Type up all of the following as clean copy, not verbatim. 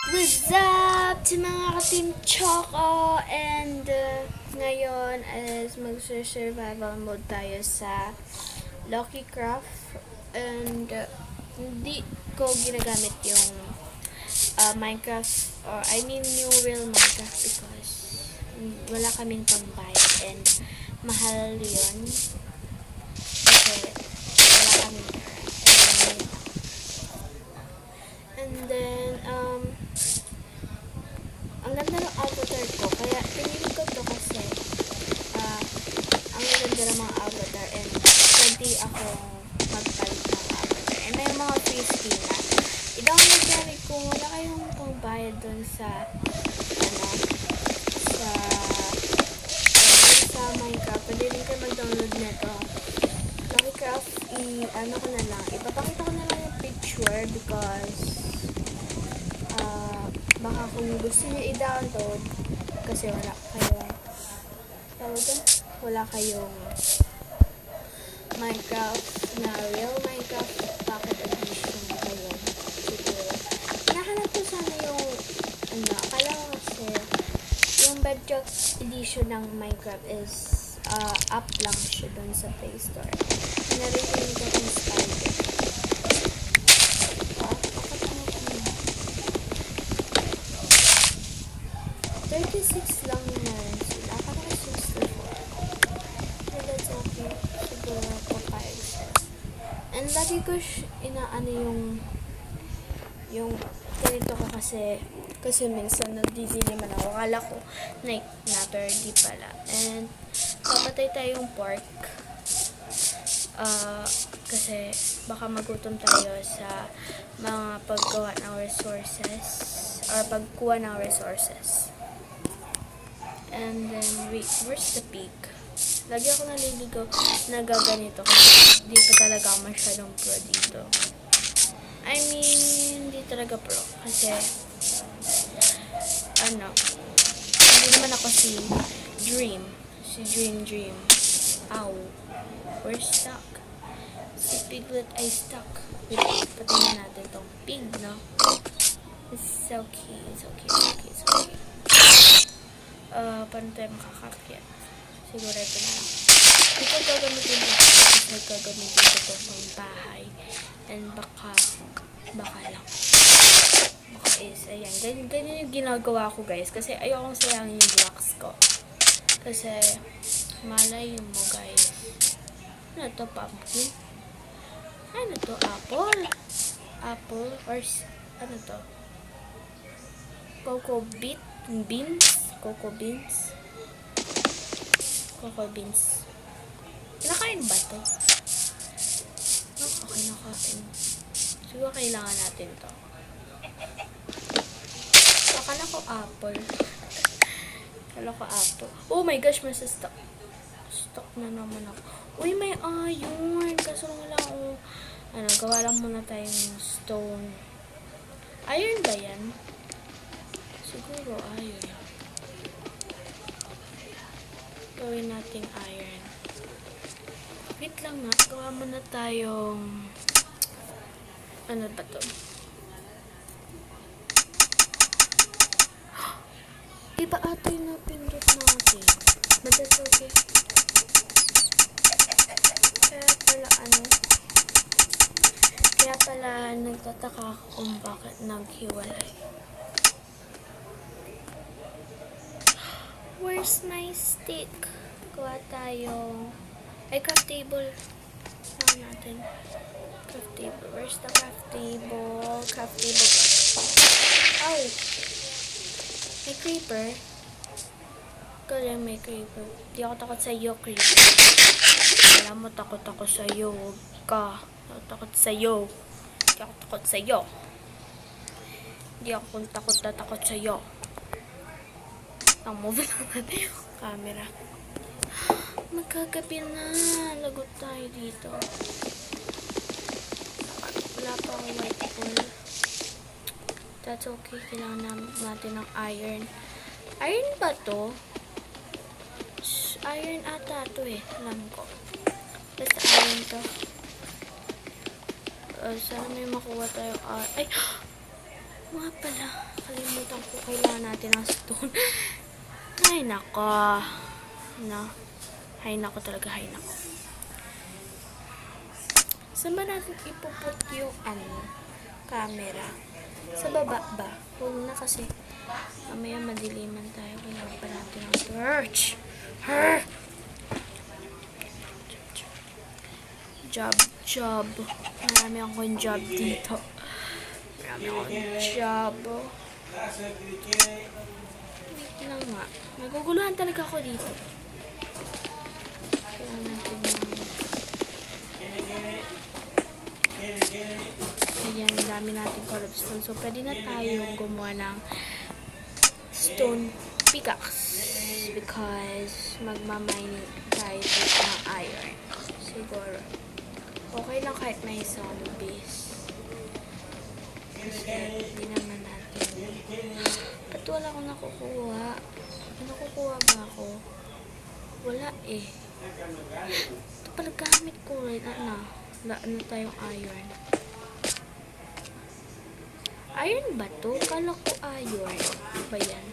What's up to mga ka-Team Choco? And ngayon is mag-survival mode tayo sa Lucky Craft. And hindi ko ginagamit yung Minecraft, or I mean yung real Minecraft, because wala kaming pambayad and mahal yun. Kasi wala kaming and then ang ganda ng avatar ko, kaya pinili ko to kasi ang ganda ng mga avatar and pwede akong magpalit ng avatar. And may mga free skin na i-download namin kung wala kayong pangbayad dun sa sa Minecraft. Pwede rin kayo mag-download nito. Minecraft, ko na lang, ipapakita ko na lang yung picture because baka kung gusto niyo i-download kasi wala kayong Minecraft na real Minecraft Pocket Edition kayo siguro. Hinahanap ko sana yung akala ko kasi yung Bedrock Edition ng Minecraft is up lang siya dun sa Play Store. Narinig ko kung Spider. 36 lang naman sila. Parang 64. But that's okay. Siguro papayag siya. And lagi ko inaano yung ganito ko kasi minsan nagdidiliman ako. Akala ko night na 30 pala. And papatay tayong pork. Kasi baka magutom tayo sa mga paggawa ng resources or pagkuha ng resources. And then, wait, where's the pig? Lagi ako naliligaw na gaganito kasi di pa talaga ako masyadong pro dito. I mean, hindi talaga pro. Kasi, hindi naman ako si Dream. Si Dream. Ow. We're stuck. Si Piglet ay stuck. Wait, patingin natin tong pig, no? It's okay. Paano tayo makakakyat? Siguro ito na lang. Ito gagamitin ko kasi nagkagamitin ko ito pang bahay. And baka lang. Baka is, ayan. Ganyan yung ginagawa ko, guys. Kasi ayokong sayangin yung blocks ko. Kasi, malay mo, guys. Ano to, pumpkin? Ano to, apple? Apple? Or, ano to? Cocoa beans. Kinakain ba to? Okay, nakain. Siguro kailangan natin to. Akala ko apple. Oh my gosh, stuck na naman ako. Uy, may iron. Kaso wala ako. Gawa lang muna tayong stone. Iron ba yan? Siguro iron. Gawin nating iron. Wait lang nga. Gawa muna tayong ano ba to? Iba ata yung napindot natin. But that's okay. Kaya pala nagtataka ako kung bakit naghiwalay. Where's my stick? Gawa tayo. Craft table. Gawa natin. Craft table. Where's the craft table? Ow! May creeper. Galing may creeper. Di ako takot sa iyo, creeper. Alam mo, takot ako sa iyo. Huwag ka. Takot sa iyo. Di ako takot sa iyo. Di ako takot sa iyo. Move lang natin yung camera. Magkagabi na. Lagot tayo dito. Wala pa akong white wool. That's okay. Kailangan natin ng iron. Iron ba to? Iron ata to eh. Alam ko. Basta iron to. Sana may makuha tayo. Ay! Mga pala. Kalimutan kailangan natin ng stone. Ay, nako. No? Hay nako talaga, hay nako. Saan ba natin ipuput yung camera? Sa baba ba? Huwag na kasi mamaya madiliman tayo. Kailangan pa natin ng torch. Job. Marami akong job dito. Wait lang nga. Naguguluhan talaga ako dito. Kailangan natin ayan, dami natin cobblestone. So, pwede na tayo gumawa ng stone pickaxe because magmamining tayo ng iron. Siguro. Okay lang kahit may zombies. Kasi hindi naman natin. Ba't wala akong nakukuha? Nakukuha ba ako? Wala eh. Ito pala gamit ko rin. Ano tayong iron. Iron ba to? Kala ko iron. Ano ba yan?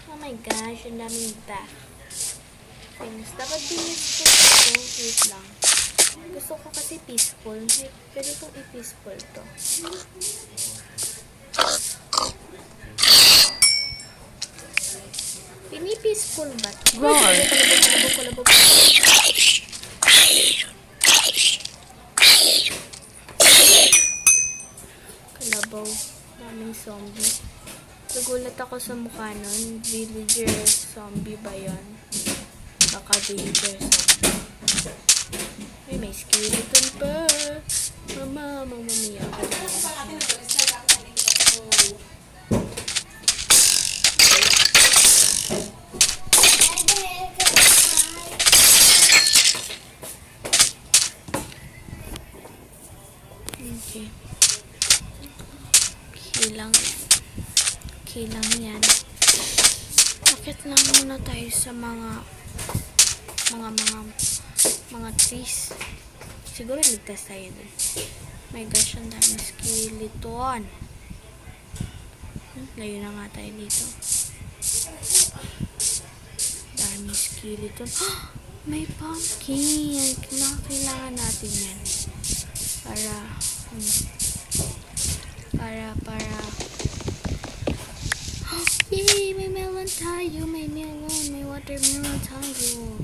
Oh my gosh, ang daming back. Things. Dapat peaceful ito. Wait lang. Gusto ko kasi peaceful. Pwede kong i-peaceful to. Pini-peaceful ba? Kalabog. Kalabaw. Daming zombie. Nagulat ako sa mukha nun. Villager zombie ba yun? Baka villager zombie. Ay, may skeleton pa. Mamma mia. Okay. Okay lang yan. Bakit lang muna tayo sa mga trees. Siguro ligtas tayo dun. My gosh, ang dami skeleton. Layo na nga tayo dito. Dami skeleton. May pumpkin. Kailangan natin yan. Para yay! May melon tayo. May watermelon tayo.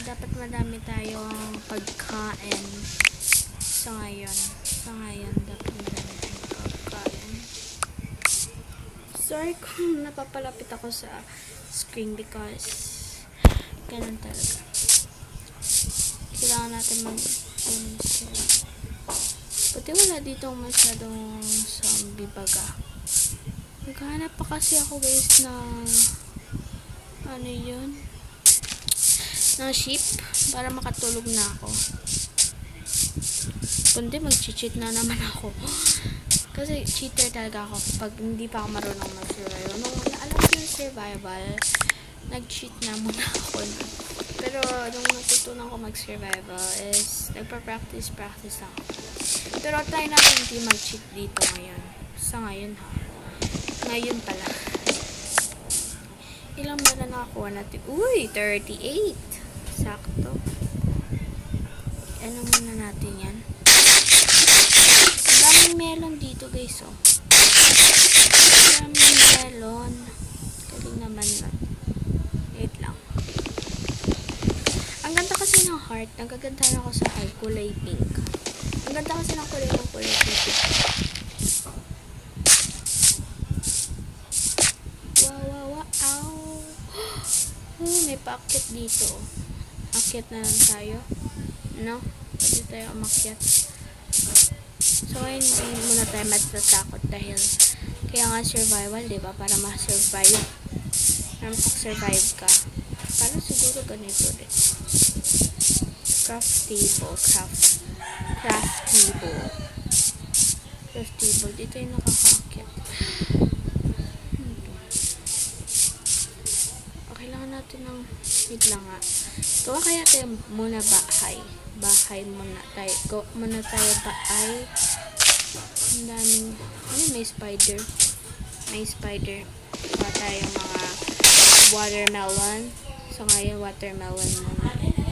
Dapat madami tayong pagkain sa ngayon. Dapat madami tayong pagkain. Sorry kung napapalapit ako sa screen because ganun talaga. Kailangan natin buti wala dito masyadong zombie baga. Naghahanap pa kasi ako guys ng ano yun? Ng sheep para makatulog na ako. Kundi mag-cheat na naman ako. Kasi cheater talaga ako pag hindi pa ako marunong mag-survival. Nung naalam ko yung survival, nag-cheat na muna ako. Pero nung natutunan ko mag-survival is nagpa-practice lang ako. Pero try natin hindi mag-cheat dito ngayon. Sa ngayon ha. Ngayon pala. Ilang ba na nakakuha natin? Uy! 38! Sakto. Ano muna natin yan? Ang daming melon dito guys oh. Ang daming melon. Galing naman na. Wait lang. Ang ganda kasi ng heart. Nagaganda ako sa heart. Kulay pink. Ang ganda kasi ng kulay pink. Wow. May paakyat dito. Akyat na lang tayo. No? Pwede tayo umakyat. So, hindi muna tayo matatakot dahil kaya nga survival, diba? Para ma-survive. Para makapag-survive ka. Para siguro ganito rin. Craft table. Dito yung nakakaakyat. Kailangan natin ng, wait lang nga. Gawa kaya tayo muna bahay. Bahay muna tayo. Gawa muna tayo bahay. Ang daming, may spider. May spider. Gawa tayo mga watermelon. So, ngayon, watermelon muna.